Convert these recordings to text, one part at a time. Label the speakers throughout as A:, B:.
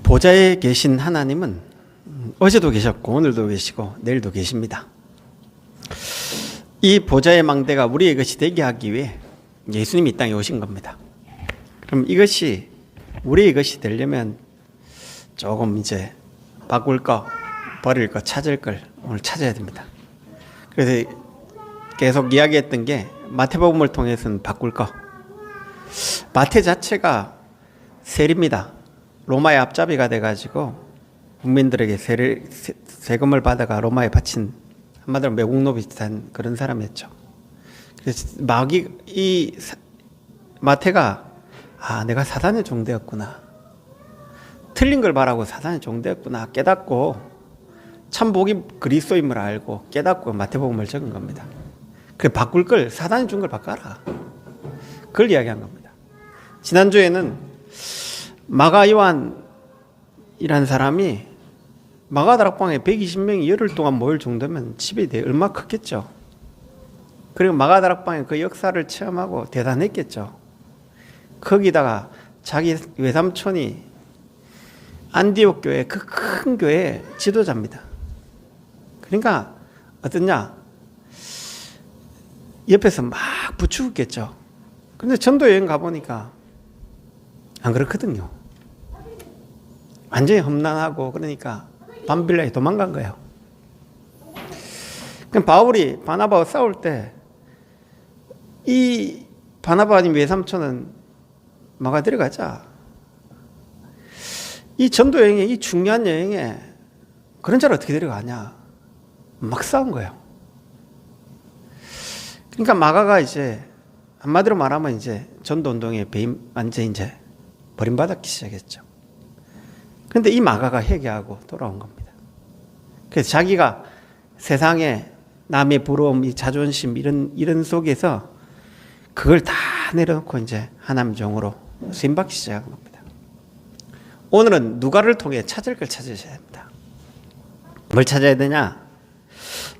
A: 보좌에 계신 하나님은 어제도 계셨고 오늘도 계시고 내일도 계십니다. 이 보좌의 망대가 우리의 것이 되게 하기 위해 예수님이 이 땅에 오신 겁니다. 그럼 이것이 우리의 것이 되려면 조금 이제 바꿀 거, 버릴 거, 찾을 걸 오늘 찾아야 됩니다. 그래서 계속 이야기했던 게 마태복음을 통해서는 바꿀 거. 마태 자체가 세리입니다. 로마의 앞잡이가 돼가지고 국민들에게 세금을 받아가 로마에 바친 한마디로 매국노 비슷한 그런 사람이었죠. 그래서 마태가 내가 사단의 종되었구나. 틀린 걸 말하고 사단의 종되었구나 깨닫고 참 복이 그리스도임을 알고 깨닫고 마태복음을 적은 겁니다. 그래 바꿀 걸 사단이 준 걸 바꿔라. 그걸 이야기한 겁니다. 지난주에는 마가 요한이라는 사람이 마가 다락방에 120명이 열흘 동안 모일 정도면 집이 얼마나 컸겠죠. 그리고 마가 다락방에 그 역사를 체험하고 대단했겠죠. 거기다가 자기 외삼촌이 안디옥 교회 그 큰 교회 지도자입니다. 그러니까 어떠냐? 옆에서 막 부추겼겠죠. 근데 전도 여행 가보니까 안 그렇거든요. 완전히 험난하고 그러니까 밤빌라에 도망간 거예요. 그럼 바울이 바나바와 싸울 때 이 바나바님 외삼촌은 마가 데려가자. 이 전도 여행에 이 중요한 여행에 그런 자를 어떻게 데려가냐. 막 싸운 거예요. 그러니까 마가가 이제 한마디로 말하면 이제 전도 운동에 완전 이제 버림받았기 시작했죠. 그런데 이 마가가 회개하고 돌아온 겁니다. 그래서 자기가 세상에 남의 부러움, 이 자존심 이런 속에서 그걸 다 내려놓고 이제 하나님 종으로 쓰임받기 시작한 겁니다. 오늘은 누가를 통해 찾을 걸 찾으셔야 합니다. 뭘 찾아야 되냐?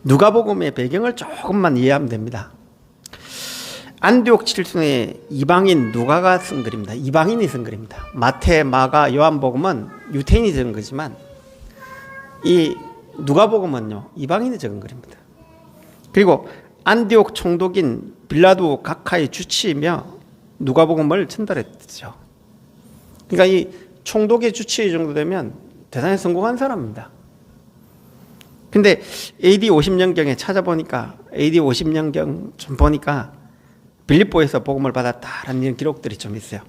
A: 누가복음의 배경을 조금만 이해하면 됩니다. 안디옥 칠순의 이방인 누가가 쓴 글입니다. 이방인이 쓴 글입니다. 마태, 마가, 요한복음은 유태인이 적은 거지만 이 누가복음은요 이방인이 적은 글입니다. 그리고 안디옥 총독인 빌라도 각하의 주치이며 누가복음을 전달했죠. 그러니까 이 총독의 주치의 정도 되면 대단히 성공한 사람입니다. 근데 AD 50년경에 찾아보니까 AD 50년경 좀 보니까 빌립보에서 복음을 받았다라는 이런 기록들이 좀 있어요.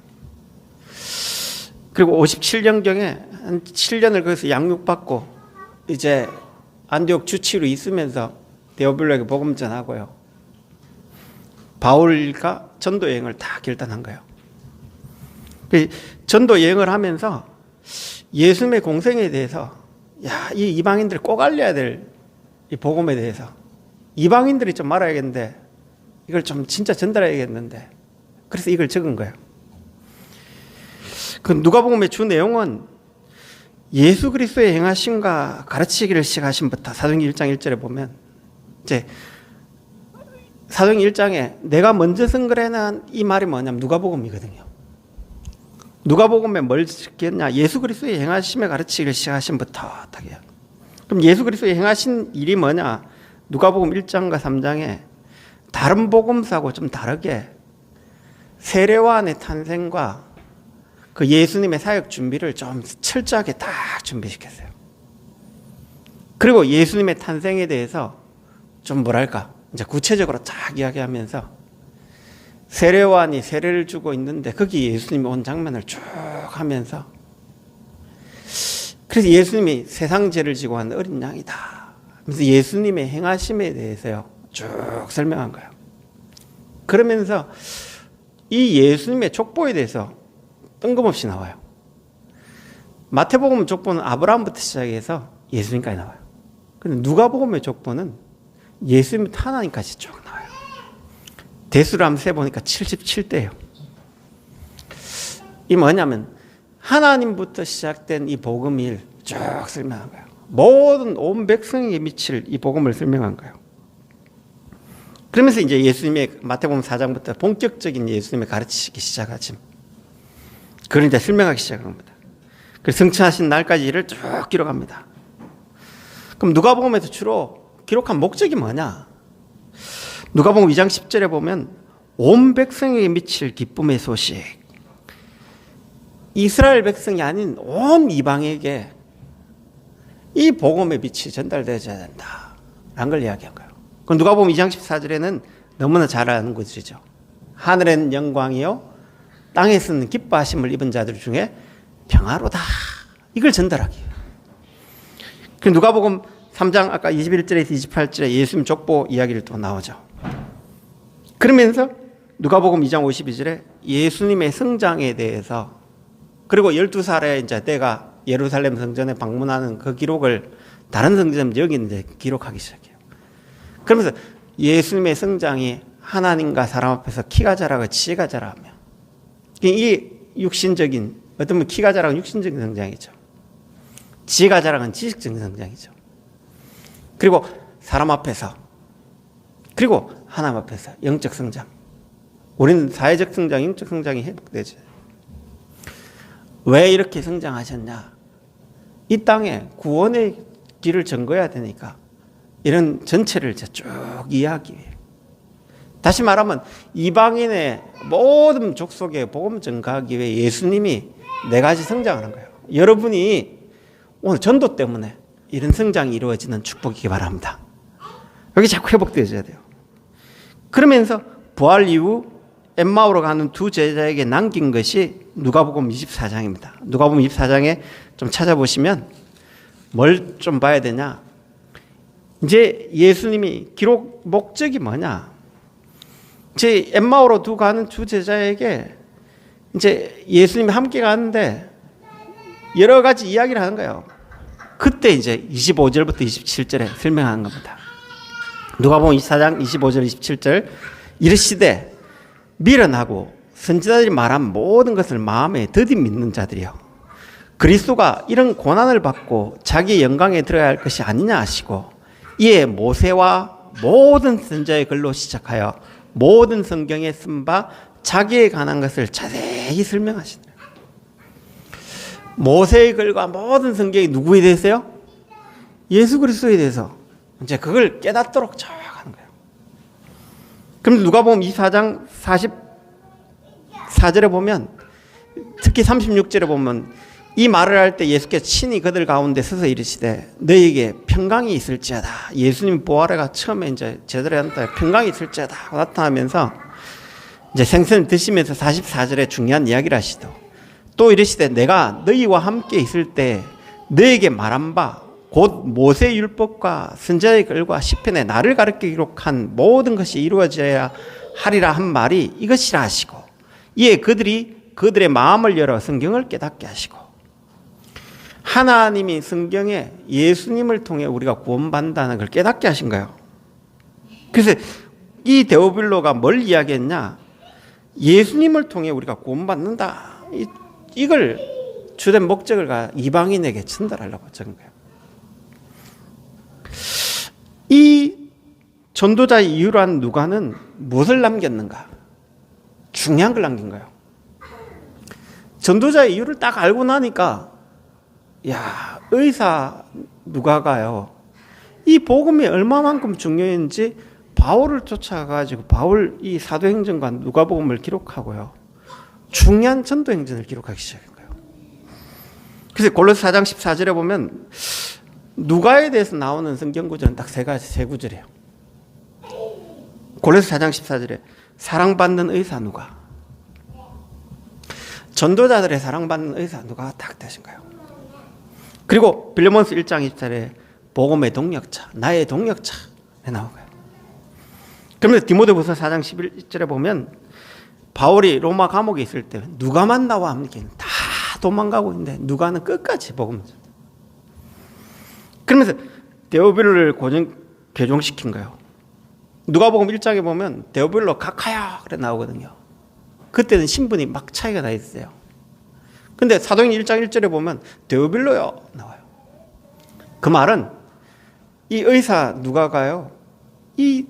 A: 그리고 57년경에 한 7년을 거기서 양육받고 이제 안디옥 주치로 있으면서 데오빌로에게 복음 전하고요. 바울과 전도 여행을 다 결단한 거예요. 전도 여행을 하면서 예수님의 공생에 대해서 이 이방인들이 꼭 알려야 될 이 복음에 대해서 이방인들이 좀 알아야겠는데 이걸 좀 진짜 전달해야겠는데 그래서 이걸 적은 거예요. 그 누가복음의 주 내용은 예수 그리스도의 행하심과 가르치기를 시작하심부터 사도행전 1장 1절에 보면 이제 사도행전 1장에 내가 먼저 쓴 글에는 이 말이 뭐냐면 누가복음이거든요. 누가복음에 뭘 적겠냐? 예수 그리스도의 행하심에 가르치기를 시작하심부터 딱이에요. 그럼 예수 그리스도의 행하신 일이 뭐냐? 누가복음 1장과 3장에 다른 복음서하고 좀 다르게 세례요한의 탄생과 그 예수님의 사역 준비를 좀 철저하게 다 준비시켰어요. 그리고 예수님의 탄생에 대해서 좀 뭐랄까 이제 구체적으로 쫙 이야기하면서 세례요한이 세례를 주고 있는데 거기 예수님이 온 장면을 쭉 하면서 그래서 예수님이 세상 죄를 지고 한 어린 양이다. 그래서 예수님의 행하심에 대해서요 쭉 설명한 거예요. 그러면서 이 예수님의 족보에 대해서 뜬금없이 나와요. 마태복음 족보는 아브라함부터 시작해서 예수님까지 나와요. 그런데 누가복음의 족보는 예수님 하나님까지 쭉 나와요. 대수를 한번 세보니까 77대예요. 이 뭐냐면 하나님부터 시작된 이 복음을 쭉 설명한 거예요. 모든 온 백성에게 미칠 이 복음을 설명한 거예요. 그러면서 이제 예수님의 마태복음 4장부터 본격적인 예수님의 가르치기 시작하지. 그걸 이제 설명하기 시작한 겁니다. 그 승천하신 날까지 일을 쭉 기록합니다. 그럼 누가복음에서 주로 기록한 목적이 뭐냐? 누가복음 2장 10절에 보면 온 백성에게 미칠 기쁨의 소식, 이스라엘 백성이 아닌 온 이방에게 이 복음의 빛이 전달되어야 된다 라는 걸 이야기한 거예요. 그럼 누가복음 2장 14절에는 너무나 잘 아는 구절이죠. 하늘에는 영광이요 땅에서는 기뻐하심을 입은 자들 중에 평화로다, 이걸 전달하기 위해요. 그 누가복음 3장 아까 21절에서 28절에 예수님 족보 이야기를 또 나오죠. 그러면서 누가복음 2장 52절에 예수님의 성장에 대해서, 그리고 12살에 이제 때가 예루살렘 성전에 방문하는 그 기록을 다른 성전 여기 이제 기록하기 시작해요. 그러면서 예수님의 성장이 하나님과 사람 앞에서 키가 자라고 지혜가 자라며, 이 육신적인, 어떤 면 키가 자라는 육신적인 성장이죠. 지혜가 자라는 지식적인 성장이죠. 그리고 사람 앞에서, 그리고 하나님 앞에서 영적 성장. 우리는 사회적 성장, 영적 성장이 회복되죠. 왜 이렇게 성장하셨냐? 이 땅에 구원의 길을 전거해야 되니까 이런 전체를 쭉 이해하기 위해, 다시 말하면 이방인의 모든 족속에 복음 전가하기 위해 예수님이 4가지 성장하는 거예요. 여러분이 오늘 전도 때문에 이런 성장이 이루어지는 축복이기 바랍니다. 여기 자꾸 회복되어야 돼요. 그러면서 부활 이후 엠마오로 가는 2 제자에게 남긴 것이 누가복음 24장입니다. 누가복음 24장에 좀 찾아보시면 뭘 좀 봐야 되냐? 이제 예수님이 기록 목적이 뭐냐? 이제 엠마오로 가는 2 제자에게 이제 예수님이 함께 가는데 여러 가지 이야기를 하는 거예요. 그때 이제 25절부터 27절에 설명하는 겁니다. 누가복음 24장 25절 27절, 이르시되 미련하고 선지자들이 말한 모든 것을 마음에 더디 믿는 자들이요, 그리스도가 이런 고난을 받고 자기의 영광에 들어야 할 것이 아니냐 하시고, 이에 모세와 모든 선지자의 글로 시작하여 모든 성경에 쓴 바 자기에 관한 것을 자세히 설명하시네요. 모세의 글과 모든 성경이 누구에 대해서요? 예수 그리스도에 대해서 이제 그걸 깨닫도록 쫙 하는 거예요. 그럼 누가복음 24장 44절에 보면, 특히 36절에 보면 이 말을 할 때 예수께서 친히 그들 가운데 서서 이르시되 너희에게 평강이 있을지어다. 예수님 부활회가 처음에 이제 제자들한테 평강이 있을지어다 나타나면서 이제 생선을 드시면서 44절에 중요한 이야기를 하시더, 또 이르시되 내가 너희와 함께 있을 때 너희에게 말한 바 곧 모세 율법과 선지자의 글과 시편에 나를 가르쳐 기록한 모든 것이 이루어져야 하리라 한 말이 이것이라 하시고, 이에 그들의 마음을 열어 성경을 깨닫게 하시고, 하나님이 성경에 예수님을 통해 우리가 구원받는다는 걸 깨닫게 하신 거예요. 그래서 이 데오빌로가 뭘 이야기했냐? 예수님을 통해 우리가 구원받는다, 이걸 주된 목적을 이방인에게 전달하려고 적은 거예요. 이 전도자의 이유로 한 누가는 무엇을 남겼는가? 중요한 걸 남긴 거예요. 전도자의 이유를 딱 알고 나니까, 야, 의사 누가가요, 이 복음이 얼마만큼 중요한지 바울을 쫓아가지고 바울 이 사도행전과 누가복음을 기록하고요, 중요한 전도행전을 기록하기 시작한 거예요. 그래서 골로새 4장 14절에 보면 누가에 대해서 나오는 성경 구절은 딱 세 구절이에요. 골로새 4장 14절에 사랑받는 의사 누가, 전도자들의 사랑받는 의사 누가가 딱 되신 거예요. 그리고 빌레몬서 1장 20절에 복음의 동력자, 나의 동력자에 나오고요. 그러면서 디모데후서 4장 11절에 보면 바울이 로마 감옥에 있을 때 누가만 나와 함께 다 도망가고 있는데 누가는 끝까지 복음을 전해. 그러면서 데오빌로를 개종시킨 거예요. 누가복음 1장에 보면 데오빌로 각하야 그래 나오거든요. 그때는 신분이 막 차이가 나 있어요. 근데 사도행전 1장 1절에 보면 데오빌로요 나와요. 그 말은 이 의사 누가가요, 이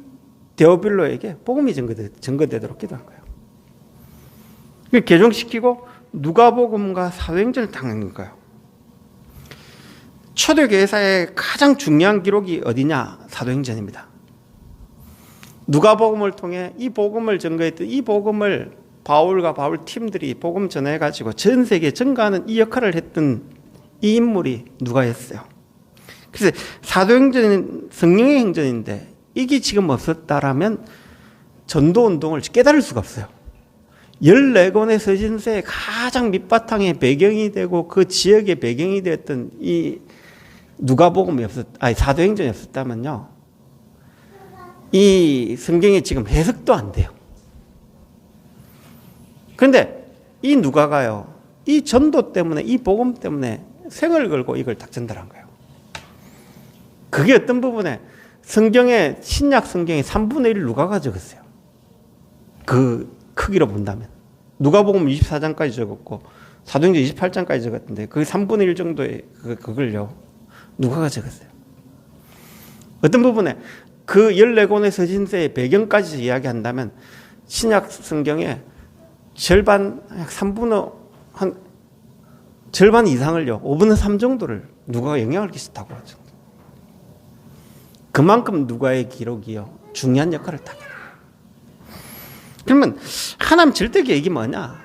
A: 데오빌로에게 복음이 증거되도록 기도한 거예요. 개종시키고 누가복음과 사도행전을 딱 남긴 거예요. 초대교회사의 가장 중요한 기록이 어디냐? 사도행전입니다. 누가복음을 통해 이 복음을 증거했던 이 복음을 바울과 바울 팀들이 복음 전해가지고 전 세계에 전가하는 이 역할을 했던 이 인물이 누가였어요. 그래서 사도행전은 성령의 행전인데 이게 지금 없었다라면 전도운동을 깨달을 수가 없어요. 14권의 서신서의 가장 밑바탕의 배경이 되고 그 지역의 배경이 되었던 이 누가복음이 사도행전이 없었다면요, 이 성경이 지금 해석도 안 돼요. 그런데 이 누가가요, 이 전도 때문에, 이 복음 때문에 생을 걸고 이걸 딱 전달한 거예요. 그게 어떤 부분에 성경의, 신약 성경의 3분의 1을 누가가 적었어요. 그 크기로 본다면. 누가복음 24장까지 적었고 사도행전 28장까지 적었는데 그 3분의 1 정도의 그걸요, 누가가 적었어요. 어떤 부분에 그 14권의 서신서의 배경까지 이야기한다면 신약 성경의 절반, 약 3분의 한 절반 이상을요, 5분의 3 정도를 누가가 영향을 끼쳤다고 하죠. 그만큼 누가의 기록이요, 중요한 역할을 하게 돼요. 그러면 하나님 절대 계획이 뭐냐?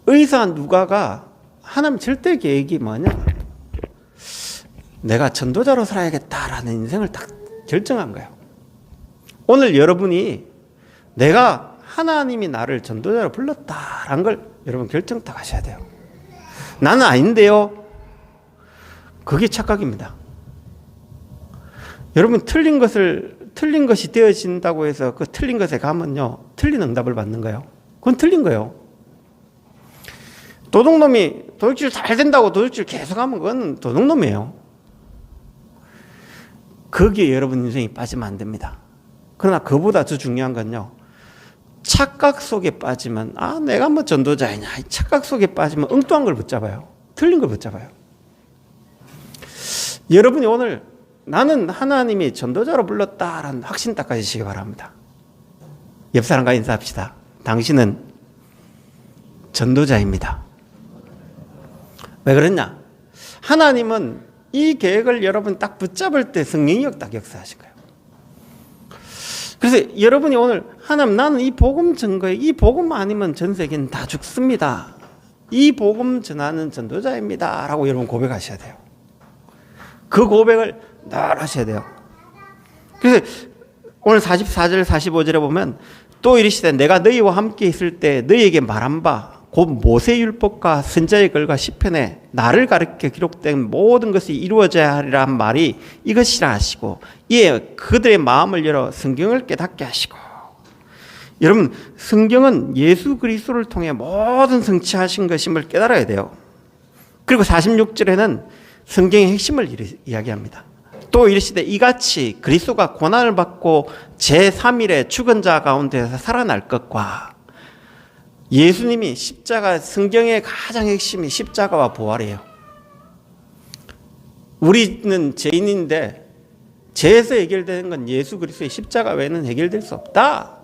A: 의사 누가가 하나님 절대 계획이 뭐냐? 내가 전도자로 살아야겠다라는 인생을 딱 결정한 거예요. 오늘 여러분이 내가 하나님이 나를 전도자로 불렀다라는 걸 여러분 결정 딱 하셔야 돼요. 나는 아닌데요. 그게 착각입니다. 여러분 틀린 것이 되어진다고 해서 그 틀린 것에 가면요, 틀린 응답을 받는 거예요. 그건 틀린 거예요. 도둑놈이 도둑질 잘 된다고 도둑질 계속하면 그건 도둑놈이에요. 거기에 여러분 인생이 빠지면 안 됩니다. 그러나 그보다 더 중요한 건요, 착각 속에 빠지면 내가 뭐 전도자이냐, 착각 속에 빠지면 엉뚱한 걸 붙잡아요. 틀린 걸 붙잡아요. 여러분이 오늘 나는 하나님이 전도자로 불렀다라는 확신 딱 가지시기 바랍니다. 옆 사람과 인사합시다. 당신은 전도자입니다. 왜 그랬냐? 하나님은 이 계획을 여러분 딱 붙잡을 때 성령이 딱 역사하신 거예요. 그래서 여러분이 오늘 하나님, 나는 이 복음 증거에, 이 복음 아니면 전 세계는 다 죽습니다. 이 복음 전하는 전도자입니다 라고 여러분 고백하셔야 돼요. 그 고백을 늘 하셔야 돼요. 그래서 오늘 44절 45절에 보면 또 이르시되 내가 너희와 함께 있을 때 너희에게 말한 바 곧 모세율법과 선지자의 글과 시편에 나를 가르쳐 기록된 모든 것이 이루어져야 하리라 한 말이 이것이라 하시고, 이에 그들의 마음을 열어 성경을 깨닫게 하시고. 여러분, 성경은 예수 그리스도를 통해 모든 성취하신 것임을 깨달아야 돼요. 그리고 46절에는 성경의 핵심을 이야기합니다. 또 이르시되 이같이 그리스도가 고난을 받고 제3일에 죽은 자 가운데서 살아날 것과, 예수님이 십자가, 성경의 가장 핵심이 십자가와 부활이에요. 우리는 죄인인데 죄에서 해결되는 건 예수 그리스도의 십자가 외에는 해결될 수 없다.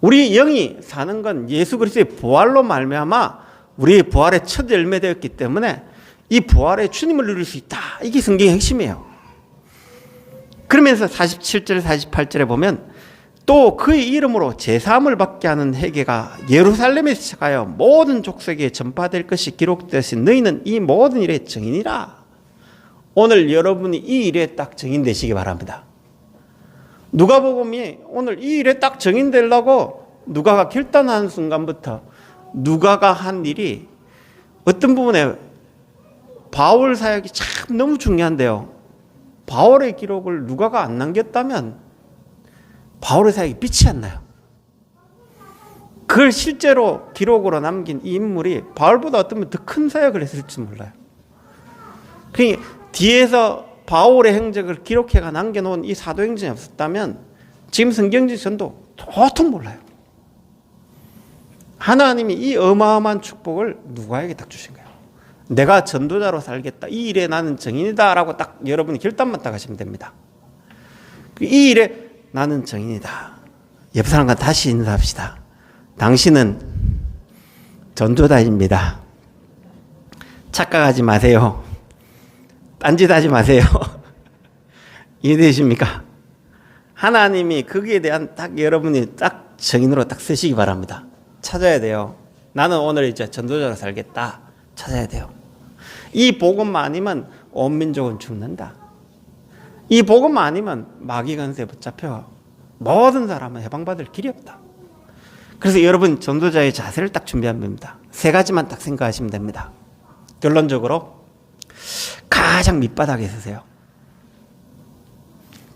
A: 우리 영이 사는 건 예수 그리스도의 부활로 말미암아 우리의 부활의 첫 열매 되었기 때문에 이 부활의 주님을 누릴 수 있다. 이게 성경의 핵심이에요. 그러면서 47절 48절에 보면 또 그의 이름으로 제사함을 받게 하는 회개가 예루살렘에서 가여 모든 족속에 전파될 것이 기록되신 너희는 이 모든 일의 증인이라. 오늘 여러분이 이 일에 딱 증인되시기 바랍니다. 누가복음이 오늘 이 일에 딱 증인되려고 누가가 결단하는 순간부터 누가가 한 일이 어떤 부분에 바울 사역이 참 너무 중요한데요. 바울의 기록을 누가가 안 남겼다면 바울의 사역이 빛이 안 나요. 그걸 실제로 기록으로 남긴 이 인물이 바울보다 어쩌면 더 큰 사역을 했을지 몰라요. 그러니까 뒤에서 바울의 행적을 기록해가 남겨놓은 이 사도행전이 없었다면 지금 성경적 전도 도통 몰라요. 하나님이 이 어마어마한 축복을 누가에게 딱 주신 거예요. 내가 전도자로 살겠다. 이 일에 나는 증인이다 라고 딱 여러분이 결단만 딱 하시면 됩니다. 이 일에 나는 증인이다. 옆 사람과 다시 인사합시다. 당신은 전도자입니다. 착각하지 마세요. 딴짓하지 마세요. 이해되십니까? 하나님이 거기에 대한 딱 여러분이 딱 정인으로 딱 쓰시기 바랍니다. 찾아야 돼요. 나는 오늘 이제 전도자로 살겠다. 찾아야 돼요. 이 복음만 아니면 온 민족은 죽는다. 이 복음만 아니면 마귀 권세에 붙잡혀 모든 사람은 해방받을 길이 없다. 그래서 여러분 전도자의 자세를 딱 준비하면 됩니다. 세 가지만 딱 생각하시면 됩니다. 결론적으로 가장 밑바닥에 서세요.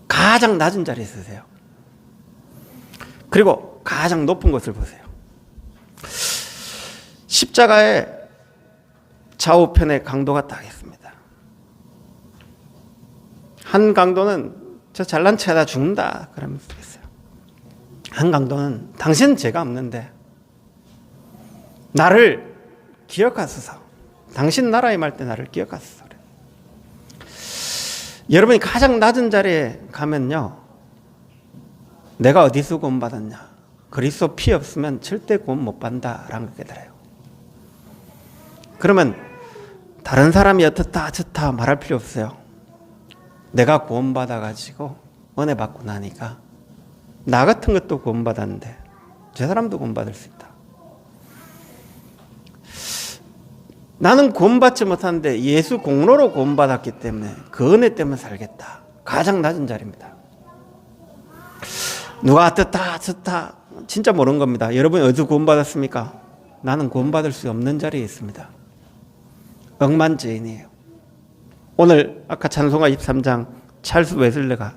A: 가장 낮은 자리에 서세요. 그리고 가장 높은 곳을 보세요. 십자가의 좌우편에 강도가 딱 있습니다. 한 강도는 저 잘난 체하다 죽는다 그러면서 했어요. 한 강도는 당신은 죄가 없는데 나를 기억하소서. 당신 나라에 임할 때 나를 기억하소서. 그래. 여러분이 가장 낮은 자리에 가면요, 내가 어디서 구원받았냐? 그리스도 피 없으면 절대 구원 못 받는다라는 걸 깨달아요. 그러면 다른 사람이 어떻다 저렇다 말할 필요 없어요. 내가 구원받아가지고 은혜 받고 나니까 나 같은 것도 구원받았는데 저 사람도 구원받을 수 있다. 나는 구원받지 못하는데 예수 공로로 구원받았기 때문에 그 은혜 때문에 살겠다. 가장 낮은 자리입니다. 누가 어떻다 저렇다 진짜 모르는 겁니다. 여러분이 어디서 구원받았습니까? 나는 구원받을 수 없는 자리에 있습니다. 억만죄인이에요. 오늘 아까 찬송가 23장 찰스 웨슬레가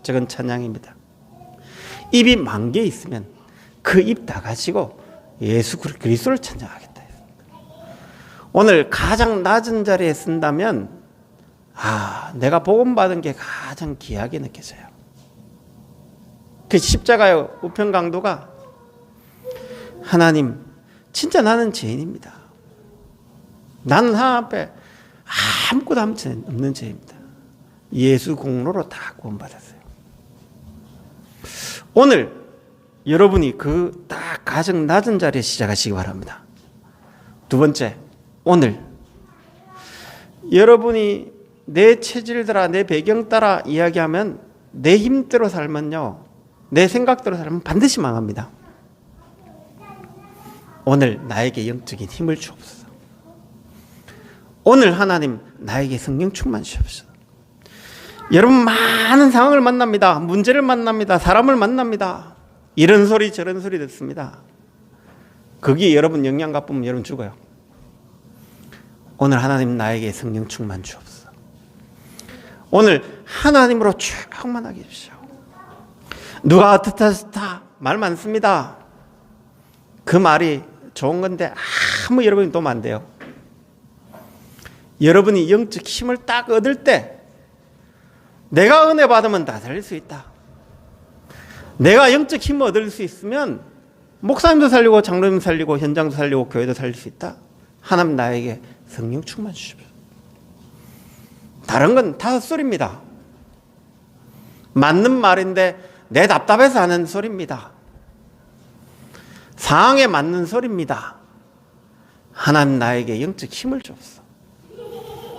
A: 적은 찬양입니다. 입이 10,000개 있으면 그 입 다 가지고 예수 그리스도를 찬양하겠다. 오늘 가장 낮은 자리에 쓴다면 내가 복음받은 게 가장 귀하게 느껴져요. 그 십자가의 우편 강도가 하나님 진짜 나는 죄인입니다. 나는 하나님 앞에 아무것도 없는 죄입니다. 예수 공로로 다 구원받았어요. 오늘 여러분이 그 딱 가장 낮은 자리에 시작하시기 바랍니다. 두 번째, 오늘 여러분이 내 체질 따라 내 배경 따라 이야기하면 내 힘대로 살면요, 내 생각대로 살면 반드시 망합니다. 오늘 나에게 영적인 힘을 주옵소서. 오늘 하나님 나에게 성령 충만 주옵소서. 여러분 많은 상황을 만납니다. 문제를 만납니다. 사람을 만납니다. 이런 소리 저런 소리 듣습니다. 거기에 여러분 영향 가쁘면 여러분 죽어요. 오늘 하나님 나에게 성령 충만 주옵소서. 오늘 하나님으로 충만하게 해주시오. 누가 어떻다 말 많습니다. 그 말이 좋은 건데 아무 여러분이 도움 안 돼요. 여러분이 영적 힘을 딱 얻을 때 내가 은혜 받으면 다 살릴 수 있다. 내가 영적 힘을 얻을 수 있으면 목사님도 살리고 장로님도 살리고 현장도 살리고 교회도 살릴 수 있다. 하나님 나에게 성령 충만 주십시오. 다른 건 다 헛소리입니다. 맞는 말인데 내 답답해서 하는 소리입니다. 상황에 맞는 소리입니다. 하나님 나에게 영적 힘을 줬어.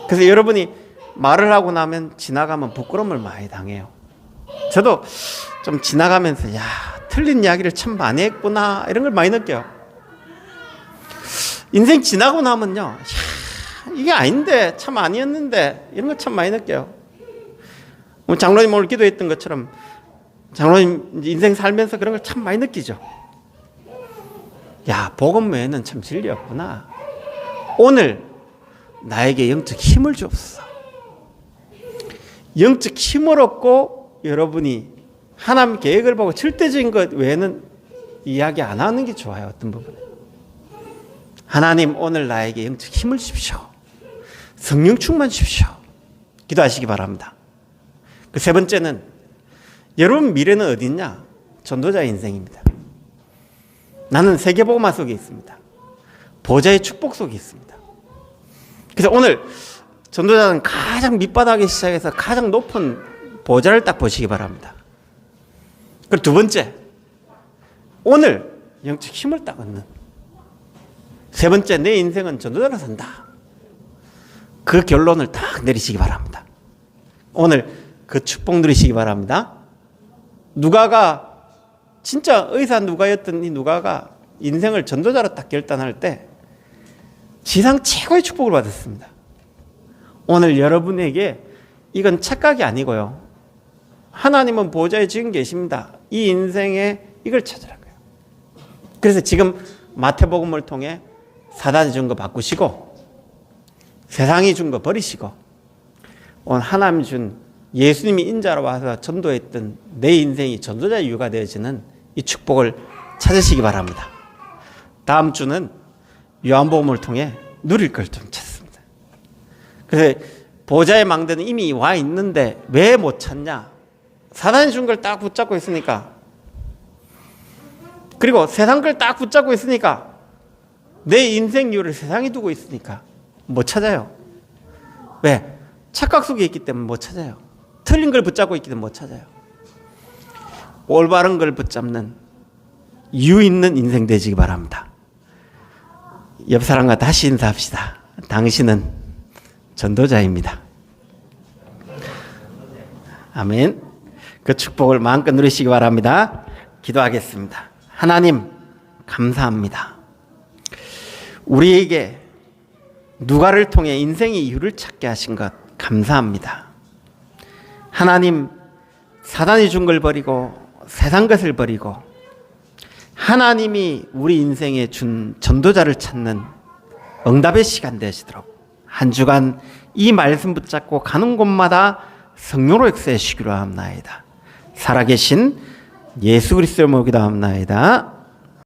A: 그래서 여러분이 말을 하고 나면 지나가면 부끄러움을 많이 당해요. 저도 좀 지나가면서 틀린 이야기를 참 많이 했구나 이런 걸 많이 느껴요. 인생 지나고 나면요, 이게 아닌데 참 아니었는데 이런 거 참 많이 느껴요. 장로님 오늘 기도했던 것처럼 장로님 인생 살면서 그런 걸 참 많이 느끼죠. 복음 외에는 참 진리였구나. 오늘 나에게 영적 힘을 주옵소서. 영적 힘을 얻고 여러분이 하나님 계획을 보고 절대적인 것 외에는 이야기 안 하는 게 좋아요. 어떤 부분에 하나님 오늘 나에게 영적 힘을 주십시오. 성령 충만 주십시오. 기도하시기 바랍니다. 그 세 번째는 여러분 미래는 어디 있냐? 전도자의 인생입니다. 나는 세계복음화 속에 있습니다. 보좌의 축복 속에 있습니다. 그래서 오늘 전도자는 가장 밑바닥에 시작해서 가장 높은 보좌를 딱 보시기 바랍니다. 그리고 두 번째, 오늘 영적 힘을 딱 얻는. 세 번째, 내 인생은 전도자로 산다. 그 결론을 딱 내리시기 바랍니다. 오늘 그 축복 누리시기 바랍니다. 누가가 진짜 의사 누가였던 이 누가가 인생을 전도자로 딱 결단할 때 지상 최고의 축복을 받았습니다. 오늘 여러분에게 이건 착각이 아니고요. 하나님은 보좌에 지금 계십니다. 이 인생에 이걸 찾으라고요. 그래서 지금 마태복음을 통해 사단이 준 거 바꾸시고 세상이 준 거 버리시고 오늘 하나님 준 예수님이 인자로 와서 전도했던 내 인생이 전도자의 이유가 되어지는 이 축복을 찾으시기 바랍니다. 다음 주는 요한복음을 통해 누릴 걸 좀 찾습니다. 그래서 보좌의 망대는 이미 와 있는데 왜 못 찾냐? 사단이 준 걸 딱 붙잡고 있으니까, 그리고 세상 걸 딱 붙잡고 있으니까, 내 인생 이유를 세상에 두고 있으니까 못 찾아요. 왜? 착각 속에 있기 때문에 못 찾아요. 틀린 걸 붙잡고 있기 때문에 못 찾아요. 올바른 걸 붙잡는 이유 있는 인생 되시기 바랍니다. 옆 사람과 다시 인사합시다. 당신은 전도자입니다. 아멘. 그 축복을 마음껏 누리시기 바랍니다. 기도하겠습니다. 하나님, 감사합니다. 우리에게 누가를 통해 인생의 이유를 찾게 하신 것 감사합니다. 하나님, 사단이 준 걸 버리고 세상 것을 버리고 하나님이 우리 인생에 준 전도자를 찾는 응답의 시간 되시도록 한 주간 이 말씀 붙잡고 가는 곳마다 성령으로 역사해 주시기로 합나이다. 살아계신 예수 그리스도의 이름으로 기도합나이다.